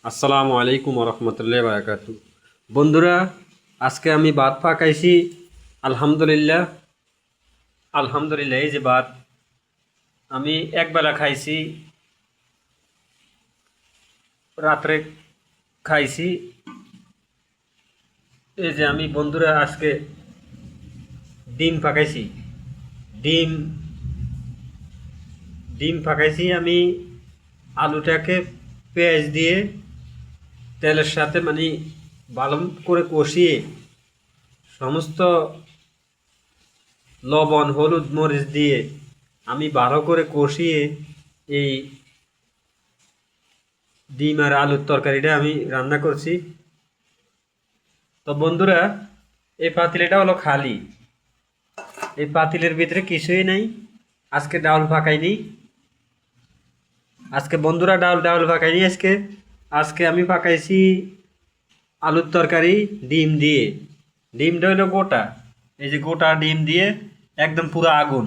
আসসালামু আলাইকুম রহমতুল্লাহ বারাকাতু। বন্ধুরা, আজকে আমি ভাত পাকাইছি। আলহামদুলিল্লাহ আলহামদুলিল্লাহ। এই যে ভাত আমি একবেলা খাইছি, রাত্রে খাইছি। এই যে আমি বন্ধুরা আজকে ডিম পাকাইছি। ডিম ডিম পাকাইছি আমি। আলুটাকে পেঁয়াজ দিয়ে তেলের সাথে ভালো করে কষিয়ে সমস্ত লবণ হলুদ মরিচ দিয়ে আমি ভালো করে কষিয়ে এই ডিম আর আলুর তরকারিটা আমি রান্না করছি। তো বন্ধুরা, এই পাতিলটা হলো খালি। এই পাতিলের ভিতরে কিছুই নাই। আজকে ডাউল পাকাইনি। আজকে বন্ধুরা ডাউল পাকাইনি। আজকে আজকে আমি পাকাইছি আলুর তরকারি ডিম দিয়ে। ডিমটা হলো গোটা। এই যে গোটা ডিম দিয়ে একদম পুরো আগুন,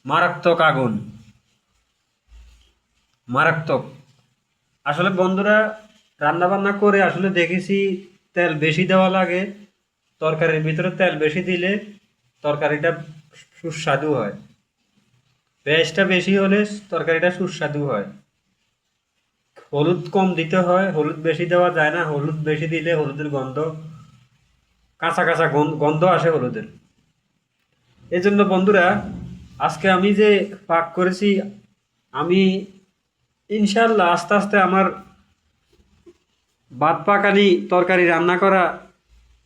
মারাত্মক আগুন, মারাত্মক। আসলে বন্ধুরা, রান্না বান্না করে আসলে দেখেছি তেল বেশি দেওয়া লাগে। তরকারির ভিতরে তেল বেশি দিলে তরকারিটা সুস্বাদু হয়। পেঁয়াজটা বেশি হলে তরকারিটা সুস্বাদু হয়। হলুদ কম দিতে হয়, হলুদ বেশি দেওয়া যায় না। হলুদ বেশি দিলে হলুদের গন্ধ, কাঁচা কাঁচা গন্ধ আসে হলুদের। এই জন্য বন্ধুরা, আজকে আমি যে পাক করেছি, আমি ইনশাল্লাহ আস্তে আস্তে আমার ভাত পাকানি তরকারি রান্না করা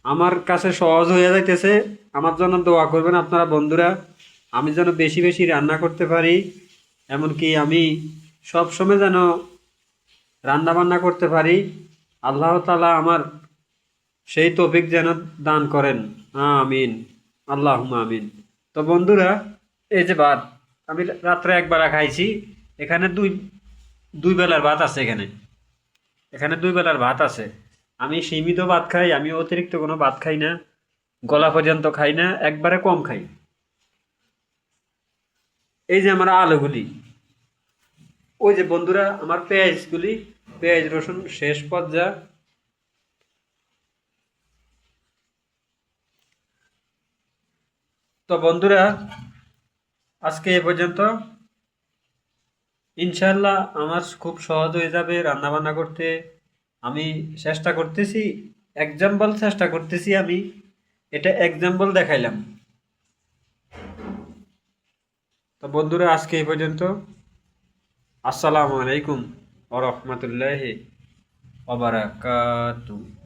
আমার কাছে সহজ হয়ে যাইতেছে। আমার জন্য দোয়া করবেন আপনারা বন্ধুরা, আমি যেন বেশি বেশি রান্না করতে পারি। এমনকি আমি সব সময় যেন রান্না বান্না করতে পারি। আল্লাহ তাআলা আমার সেই তৌফিক যেন দান করেন। আমিন, আল্লাহুম্মা আমিন। তো বন্ধুরা, এই যে ভাত আমি রাত্রে একবেলা খাইছি। এখানে দুই দুই বেলার ভাত আছে। এখানে দুই বেলার ভাত আছে। আমি সীমিত ভাত খাই, আমি অতিরিক্ত কোনো ভাত খাই না। গলা পর্যন্ত খাই না, একবারে কম খাই। এই যে আমার আলুগুলি, ওই যে বন্ধুরা আমার পেঁয়াজগুলি, পেঁয়াজ রসুন শেষ পর্যায়ে। তো বন্ধুরা, আজকে এ পর্যন্ত। ইনশাল্লাহ আমার খুব সহজ হয়ে যাবে রান্না বান্না করতে। আমি চেষ্টা করতেছি, এক্সাম্পল চেষ্টা করতেছি আমি। এটা এক্সাম্পল দেখাইলাম। তো বন্ধুরা, আজকে এই পর্যন্ত। আসসালামু আলাইকুম ওয়া রাহমাতুল্লাহি ওয়া বারাকাতুহু।